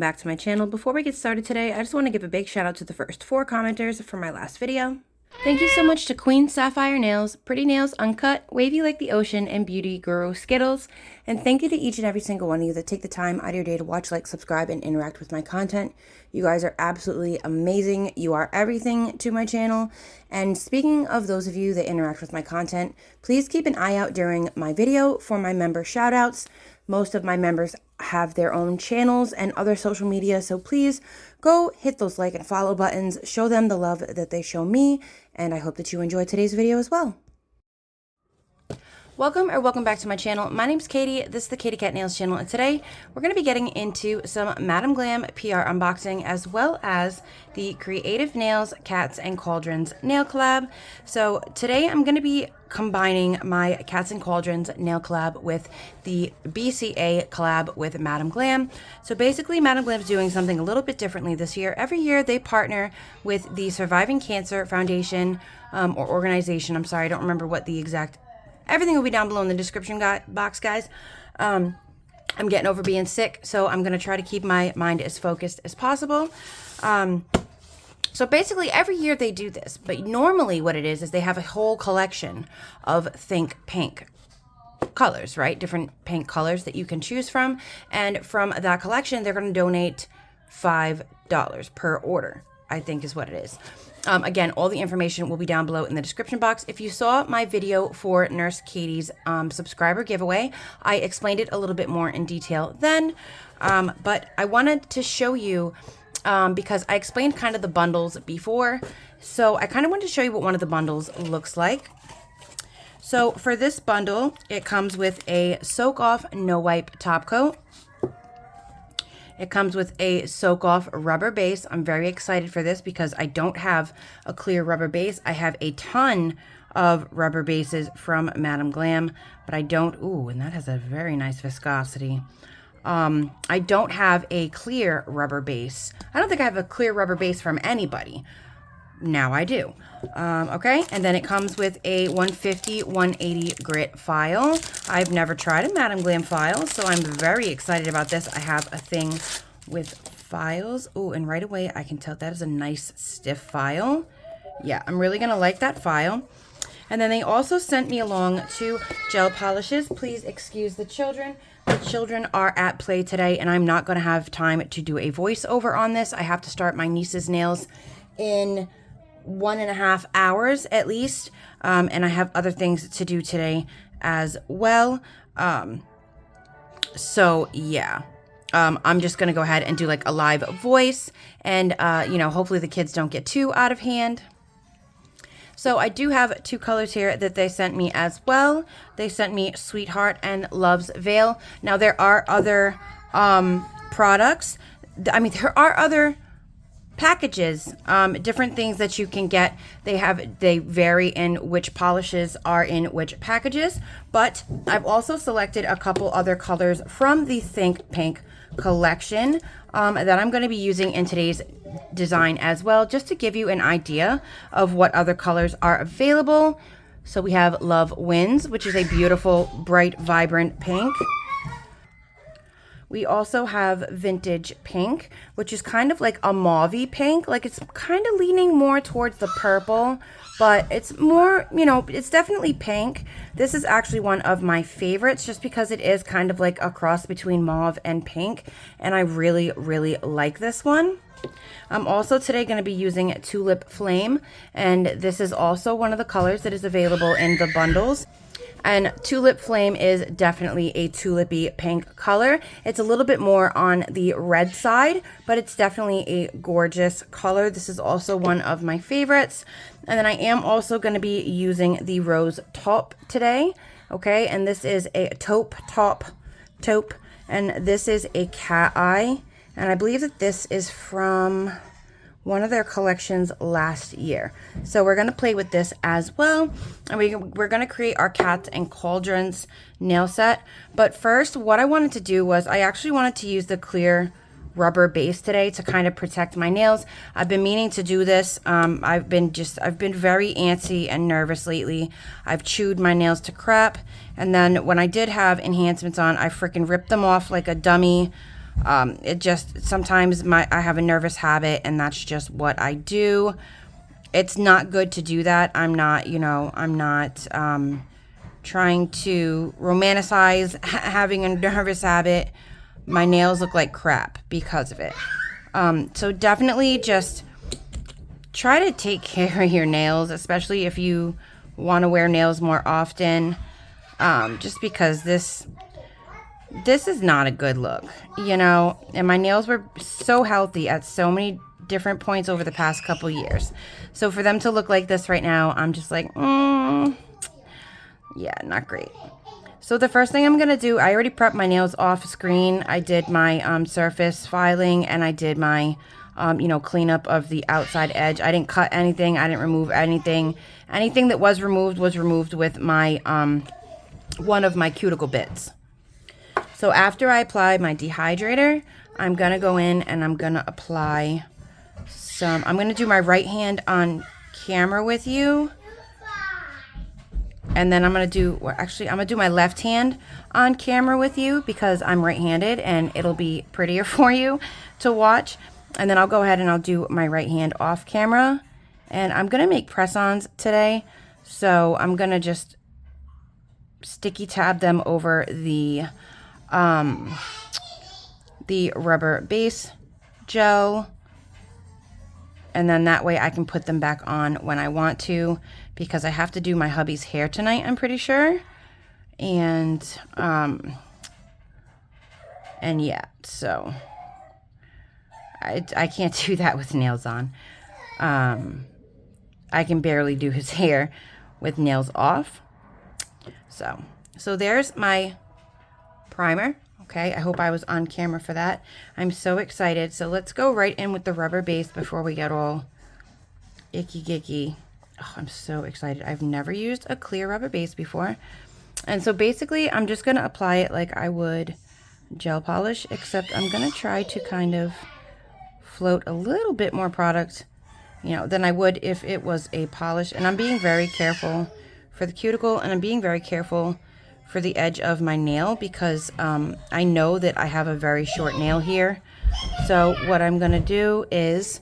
back to my channel. Before we get started today, I just want to give a big shout out to the first 4 commenters from my last video. Thank you so much to Queen Sapphire Nails, Pretty Nails Uncut, Wavy Like the Ocean, and Beauty Guru Skittles. And thank you to each and every single one of you that take the time out of your day to watch, like, subscribe, and interact with my content. You guys are absolutely amazing. You are everything to my channel. And speaking of those of you that interact with my content, please keep an eye out during my video for my member shout outs. Most of my members have their own channels and other social media, so please go hit those like and follow buttons, show them the love that they show me, and I hope that you enjoyed today's video as well. Welcome back to my channel. My name's Katie. This is the KatieCatNails channel, and today we're going to be getting into some MadamGlam PR unboxing as well as the CreativeNailz Cats and Cauldrons nail collab. So today I'm going to be combining my Cats and Cauldrons nail collab with the BCA collab with MadamGlam. So basically MadamGlam is doing something a little bit differently this year. Every year they partner with the Surviving Cancer Foundation or organization. I'm sorry, I don't remember what the exact. Everything will be down below in the description box, guys. I'm getting over being sick, so I'm going to try to keep my mind as focused as possible. So basically, every year they do this, but normally what it is they have a whole collection of Think Pink colors, right? Different pink colors that you can choose from. And from that collection, they're going to donate $5 per order, I think is what it is. Again, all the information will be down below in the description box. If you saw my video for Nurse Katie's subscriber giveaway, I explained it a little bit more in detail then, but I wanted to show you, because I explained kind of the bundles before, so I kind of wanted to show you what one of the bundles looks like. So for this bundle, it comes with a Soak Off No Wipe top coat. It comes with a Soak Off rubber base. I'm very excited for this because I don't have a clear rubber base. I have a ton of rubber bases from MadamGlam, but I don't, ooh, and that has a very nice viscosity. I don't have a clear rubber base. I don't think I have a clear rubber base from anybody. Now I do. Okay, and then it comes with a 150, 180 grit file. I've never tried a MadamGlam file, so I'm very excited about this. I have a thing with files. Oh, and right away I can tell that is a nice stiff file. Yeah, I'm really gonna like that file. And then they also sent me along 2 gel polishes. Please excuse the children. The children are at play today, and I'm not gonna have time to do a voiceover on this. I have to start my niece's nails in 1.5 hours at least, and I have other things to do today as well. So yeah, I'm just gonna go ahead and do like a live voice, and you know, hopefully the kids don't get too out of hand. So I do have 2 colors here that they sent me as well. They sent me Sweetheart and Love's Veil. Now there are other products. I mean, there are other packages, different things that you can get. They vary in which polishes are in which packages, but I've also selected a couple other colors from the Think Pink collection that I'm going to be using in today's design as well, just to give you an idea of what other colors are available. So we have Love Wins, which is a beautiful, bright, vibrant pink. We also have Vintage Pink, which is kind of like a mauve-y pink. Like, it's kind of leaning more towards the purple, but it's more, you know, it's definitely pink. This is actually one of my favorites just because it is kind of like a cross between mauve and pink, and I really, really like this one. I'm also today going to be using Tulip Flame, and this is also one of the colors that is available in the bundles. And Tulip Flame is definitely a tulipy pink color. It's a little bit more on the red side, but it's definitely a gorgeous color. This is also one of my favorites. And then I am also going to be using the Rose Taupe today. Okay, and this is a taupe, and this is a cat eye. And I believe that this is from one of their collections last year. So we're going to play with this as well, and we're going to create our Cats and Cauldrons nail set. But first, what I wanted to do was I actually wanted to use the clear rubber base today to kind of protect my nails. I've been meaning to do this. I've been very antsy and nervous lately. I've chewed my nails to crap, and then when I did have enhancements on, I freaking ripped them off like a dummy. It just, sometimes I have a nervous habit and that's just what I do. It's not good to do that. I'm not, you know, I'm not trying to romanticize having a nervous habit. My nails look like crap because of it. So definitely just try to take care of your nails, especially if you want to wear nails more often. Just because this is not a good look, you know, and my nails were so healthy at so many different points over the past couple years. So for them to look like this right now, I'm just like, yeah, not great. So the first thing I'm going to do, I already prepped my nails off screen. I did my surface filing and I did my, you know, cleanup of the outside edge. I didn't cut anything. I didn't remove anything. Anything that was removed with my, one of my cuticle bits. So after I apply my dehydrator, I'm going to go in and I'm going to apply some, I'm going to do my right hand on camera with you. And then I'm going to do, well, actually, I'm going to do my left hand on camera with you because I'm right-handed and it'll be prettier for you to watch. And then I'll go ahead and I'll do my right hand off camera. And I'm going to make press-ons today. So I'm going to just sticky tab them over the rubber base gel. And then that way I can put them back on when I want to, because I have to do my hubby's hair tonight, I'm pretty sure. And yeah, so I can't do that with nails on. I can barely do his hair with nails off. So there's my primer. Okay, I hope I was on camera for that. I'm so excited. So let's go right in with the rubber base before we get all icky gicky. Oh, I'm so excited. I've never used a clear rubber base before. And so basically I'm just going to apply it like I would gel polish, except I'm going to try to kind of float a little bit more product, you know, than I would if it was a polish. And I'm being very careful for the cuticle, and I'm being very careful for the edge of my nail because I know that I have a very short nail here. So what I'm going to do is,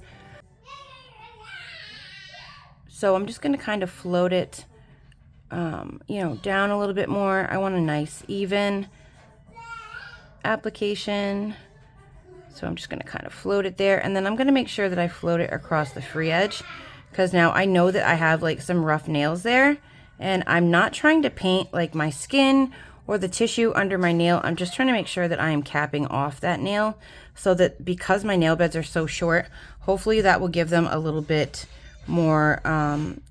so I'm just going to kind of float it, you know, down a little bit more. I want a nice even application. So I'm just going to kind of float it there. And then I'm going to make sure that I float it across the free edge, because now I know that I have like some rough nails there. And I'm not trying to paint like my skin or the tissue under my nail. I'm just trying to make sure that I am capping off that nail, so that because my nail beds are so short, hopefully that will give them a little bit more,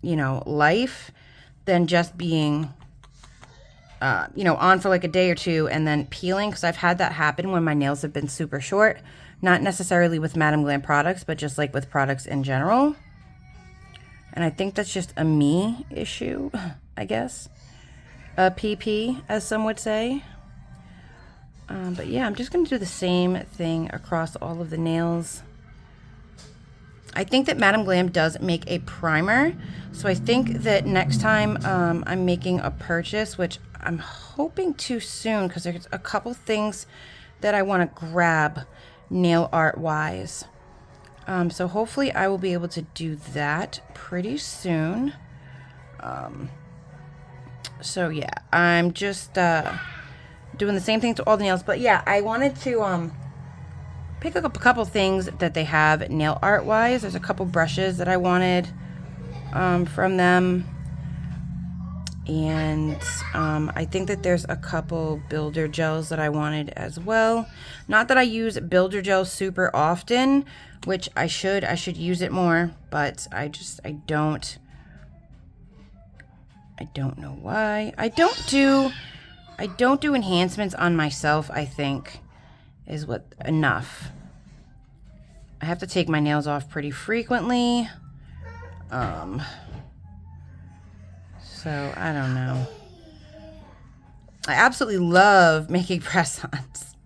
you know, life than just being, you know, on for like a day or two and then peeling. Because I've had that happen when my nails have been super short. Not necessarily with MadamGlam products, but just like with products in general. And I think that's just a me issue, I guess. A PP, as some would say. But yeah, I'm just going to do the same thing across all of the nails. I think that MadamGlam does make a primer. So I think that next time I'm making a purchase, which I'm hoping to soon, because there's a couple things that I want to grab nail art wise. So hopefully I will be able to do that pretty soon. So yeah, I'm just doing the same thing to all the nails. But yeah, I wanted to pick up a couple things that they have nail art wise. There's a couple brushes that I wanted from them. And I think that there's a couple builder gels that I wanted as well. Not that I use builder gels super often, which I should use it more, but I don't know why. I don't do enhancements on myself, I think, is what enough. I have to take my nails off pretty frequently. So I don't know. I absolutely love making press-ons.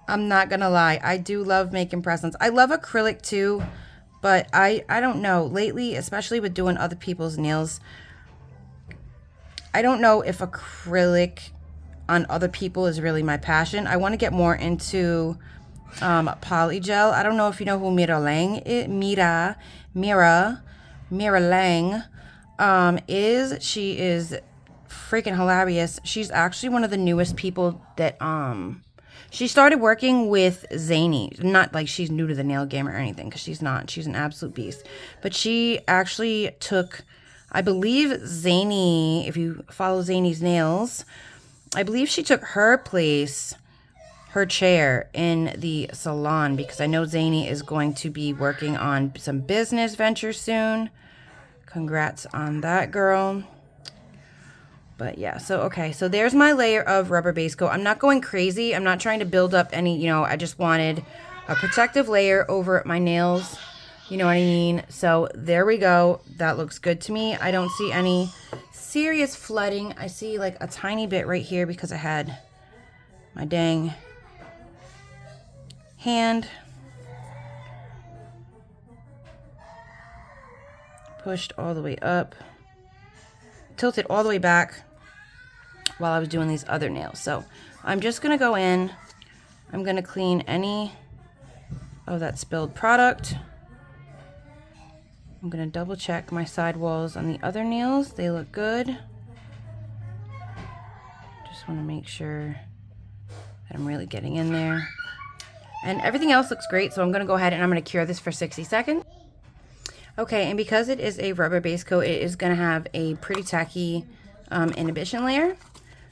I'm not gonna lie. I do love making press-ons. I love acrylic too, but I don't know. Lately, especially with doing other people's nails, I don't know if acrylic on other people is really my passion. I want to get more into poly gel. I don't know if you know who Mira Lang is. Mira Lang is. She is freaking hilarious. She's actually one of the newest people that she started working with Zany. Not like she's new to the nail game or anything, because she's not. She's an absolute beast. But she actually took, I believe, Zany, if you follow Zany's Nails, I believe she took her place, her chair in the salon, because I know Zany is going to be working on some business ventures soon. Congrats on that, girl. But yeah, so okay, so there's my layer of rubber base coat. I'm not going crazy. I'm not trying to build up any, you know, I just wanted a protective layer over my nails. You know what I mean? So there we go. That looks good to me. I don't see any serious flooding. I see like a tiny bit right here because I had my dang hand pushed all the way up, tilted all the way back while I was doing these other nails. So I'm just going to go in. I'm going to clean any of that spilled product. I'm going to double check my side walls on the other nails. They look good. Just want to make sure that I'm really getting in there. And everything else looks great, so I'm going to go ahead and I'm going to cure this for 60 seconds. Okay, and because it is a rubber base coat, it is going to have a pretty tacky inhibition layer.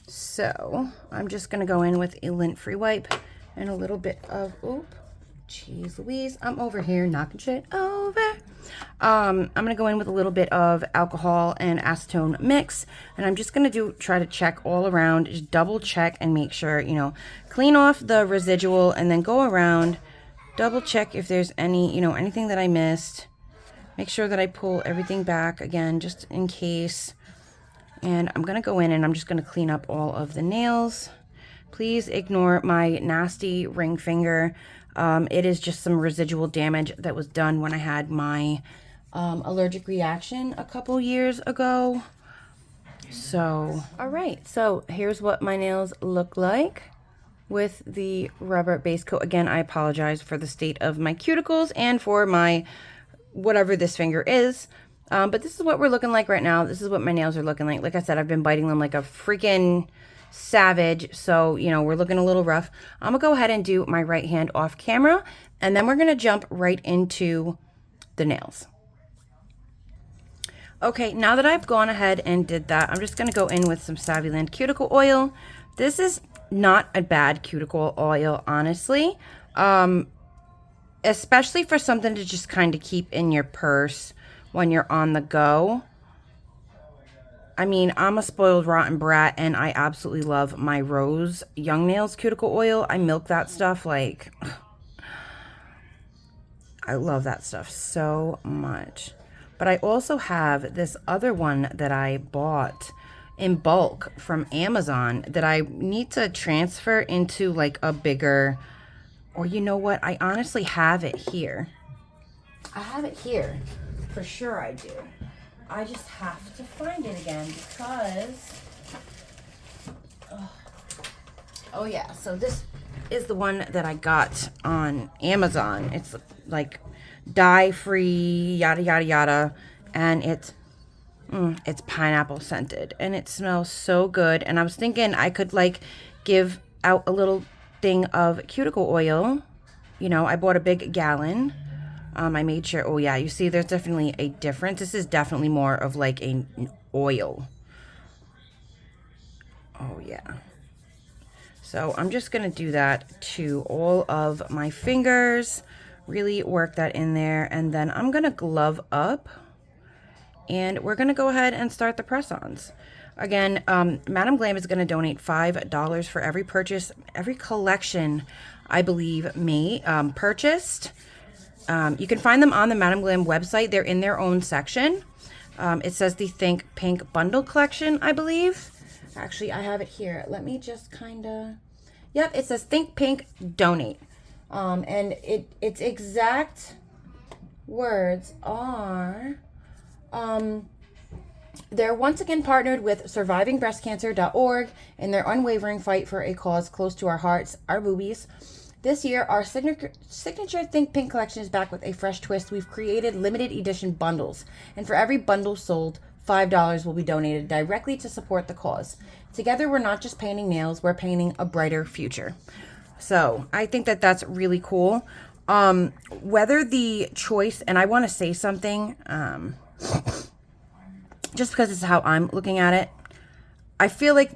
So I'm just going to go in with a lint-free wipe and a little bit of, oop, jeez Louise, I'm over here knocking shit over. I'm going to go in with a little bit of alcohol and acetone mix, and I'm just going to try to check all around, just double check and make sure, you know, clean off the residual and then go around, double check if there's any, you know, anything that I missed. Make sure that I pull everything back again, just in case. And I'm going to go in and I'm just going to clean up all of the nails. Please ignore my nasty ring finger. It is just some residual damage that was done when I had my allergic reaction a couple years ago. So, all right. So here's what my nails look like with the rubber base coat. Again, I apologize for the state of my cuticles and for my whatever this finger is. But this is what we're looking like right now. This is what my nails are looking like. Like I said, I've been biting them like a freaking savage. So, you know, we're looking a little rough. I'm going to go ahead and do my right hand off camera. And then we're going to jump right into the nails. Okay, now that I've gone ahead and did that, I'm just going to go in with some Savvyland cuticle oil. This is not a bad cuticle oil, honestly. Especially for something to just kind of keep in your purse when you're on the go. I mean, I'm a spoiled rotten brat and I absolutely love my Rose Young Nails cuticle oil. I milk that stuff like, I love that stuff so much. But I also have this other one that I bought in bulk from Amazon that I need to transfer into like a bigger, or you know what? I honestly have it here. I have it here. For sure I do. I just have to find it again because, oh yeah, so this is the one that I got on Amazon. It's like dye-free, yada, yada, yada, and it's pineapple scented, and it smells so good, and I was thinking I could like give out a little thing of cuticle oil. You know, I bought a big gallon. I made sure, oh yeah, you see there's definitely a difference. This is definitely more of like an oil. Oh yeah. So I'm just going to do that to all of my fingers. Really work that in there. And then I'm going to glove up. And we're going to go ahead and start the press-ons. Again, MadamGlam is going to donate $5 for every purchase, every collection, I believe, purchased. You can find them on the MadamGlam website. They're in their own section. It says the Think Pink Bundle Collection, I believe. Actually, I have it here. Let me just kind of... Yep, it says Think Pink Donate. And its exact words are... they're once again partnered with survivingbreastcancer.org in their unwavering fight for a cause close to our hearts, our boobies. This year, our signature Think Pink collection is back with a fresh twist. We've created limited edition bundles, and for every bundle sold, $5 will be donated directly to support the cause. Together, we're not just painting nails, we're painting a brighter future. So I think that that's really cool. Whether the choice, and I want to say something, just because it's how I'm looking at it, I feel like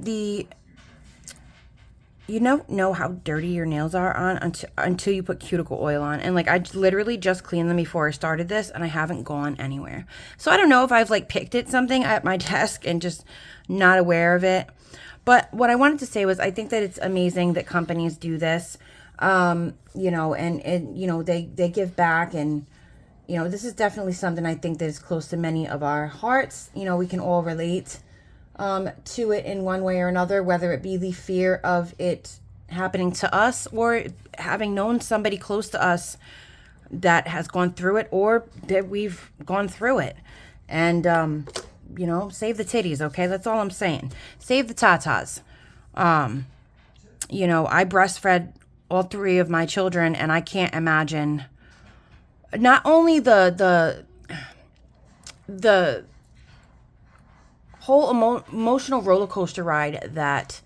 you don't know how dirty your nails are on until you put cuticle oil on. And like, I literally just cleaned them before I started this and I haven't gone anywhere. So I don't know if I've like picked at something at my desk and just not aware of it. But what I wanted to say was I think that it's amazing that companies do this, you know, and you know, they give back, and, you know, this is definitely something I think that is close to many of our hearts. You know, we can all relate to it in one way or another, whether it be the fear of it happening to us or having known somebody close to us that has gone through it, or that we've gone through it. And, you know, save the titties, okay? That's all I'm saying. Save the tatas. You know, I breastfed all 3 of my children, and I can't imagine not only the whole emotional roller coaster ride that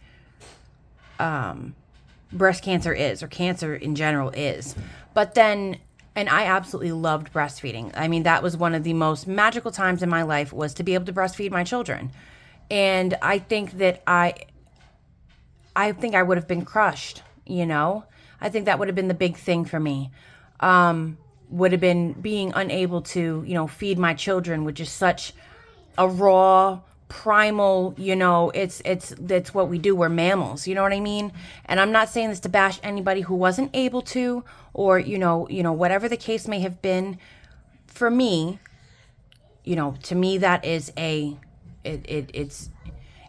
breast cancer is, or cancer in general is, but then, and I absolutely loved breastfeeding. I mean, that was one of the most magical times in my life, was to be able to breastfeed my children. And I think that I think I would have been crushed, you know? I think that would have been the big thing for me. Would have been being unable to, you know, feed my children, which is such a raw, primal, you know, that's what we do. We're mammals, you know what I mean? And I'm not saying this to bash anybody who wasn't able to, or, you know, whatever the case may have been. For me, you know, to me, that is it's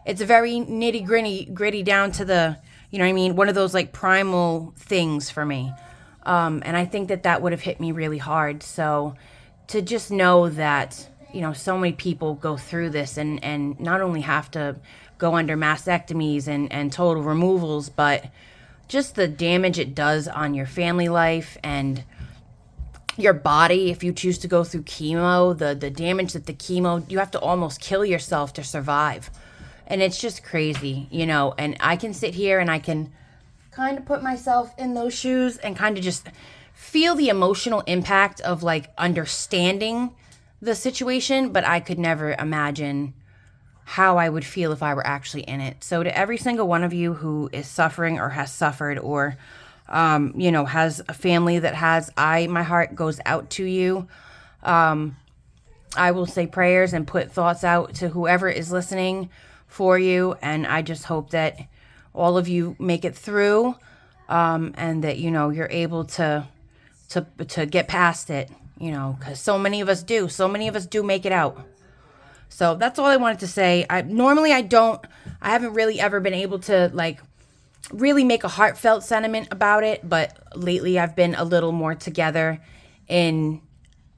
a very nitty gritty down to the, you know what I mean? One of those like primal things for me. And I think that would have hit me really hard. So to just know that, you know, so many people go through this and not only have to go under mastectomies and total removals, but just the damage it does on your family life and your body. If you choose to go through chemo, the damage that the chemo, you have to almost kill yourself to survive. And it's just crazy, you know, and I can sit here and I can kind of put myself in those shoes and kind of just feel the emotional impact of like understanding the situation, but I could never imagine how I would feel if I were actually in it. So to every single one of you who is suffering or has suffered, or, you know, has a family that has, my heart goes out to you. I will say prayers and put thoughts out to whoever is listening for you. And I just hope that all of you make it through, and that, you know, you're able to get past it, you know, because so many of us do make it out. So that's all I wanted to say. I haven't really ever been able to like really make a heartfelt sentiment about it, but lately I've been a little more together in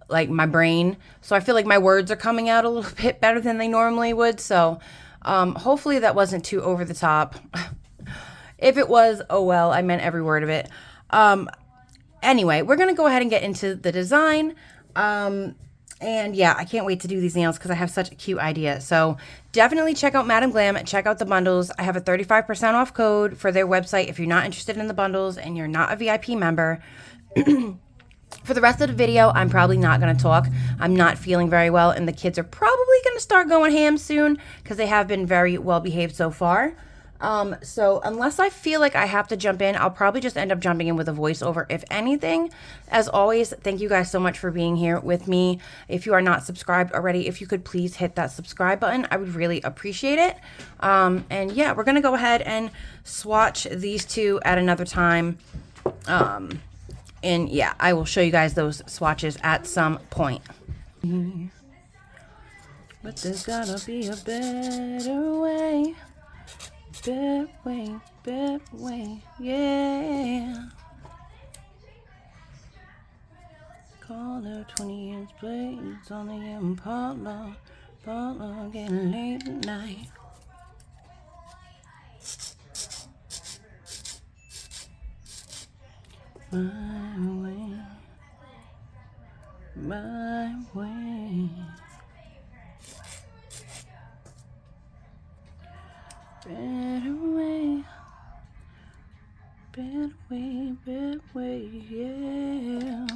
like my brain. So I feel like my words are coming out a little bit better than they normally would. So hopefully that wasn't too over the top. If it was, oh well, I meant every word of it. Anyway, we're going to go ahead and get into the design. And yeah, I can't wait to do these nails because I have such a cute idea. So definitely check out MadamGlam. Check out the bundles. I have a 35% off code for their website if you're not interested in the bundles and you're not a VIP member. For the rest of the video, I'm probably not going to talk. I'm not feeling very well, and the kids are probably going to start going ham soon because they have been very well behaved so far. So unless I feel like I have to jump in, I'll probably just end up jumping in with a voiceover, if anything. As always, thank you guys so much for being here with me. If you are not subscribed already, if you could please hit that subscribe button, I would really appreciate it. And yeah, we're going to go ahead and swatch these two at another time. And yeah, I will show you guys those swatches at some point. But there's gotta be a better way. Better way, yeah. Call her 20 years blades on the Impala, getting late at night. my way. Better way, better way, yeah.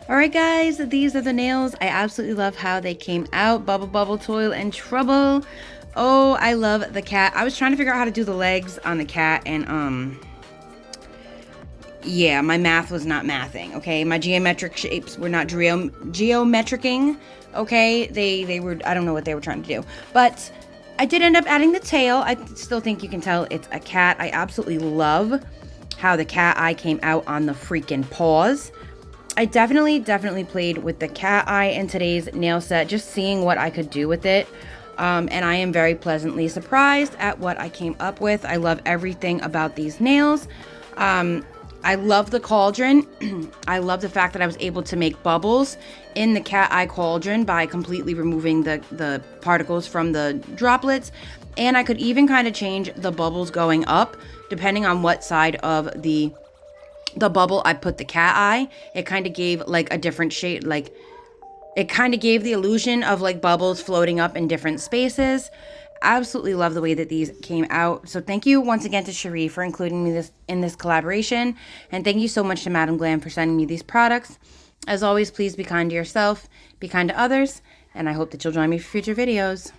Alright guys, these are the nails. I absolutely love how they came out. Bubble, bubble, toil, and trouble. Oh, I love the cat. I was trying to figure out how to do the legs on the cat, and yeah, my math was not mathing, okay? My geometric shapes were not geometricing, okay? They were, I don't know what they were trying to do. But I did end up adding the tail. I still think you can tell it's a cat. I absolutely love how the cat eye came out on the freaking paws. I definitely played with the cat eye in today's nail set, just seeing what I could do with it. And I am very pleasantly surprised at what I came up with. I love everything about these nails. I love the cauldron. I love the fact that I was able to make bubbles in the cat eye cauldron by completely removing the particles from the droplets. And I could even kind of change the bubbles going up depending on what side of the bubble I put the cat eye. It kind of gave like a different shape, like it kind of gave the illusion of like bubbles floating up in different spaces. Absolutely love the way that these came out. So thank you once again to Cherie for including me in this collaboration. And thank you so much to MadamGlam for sending me these products. As always, please be kind to yourself, be kind to others, and I hope that you'll join me for future videos.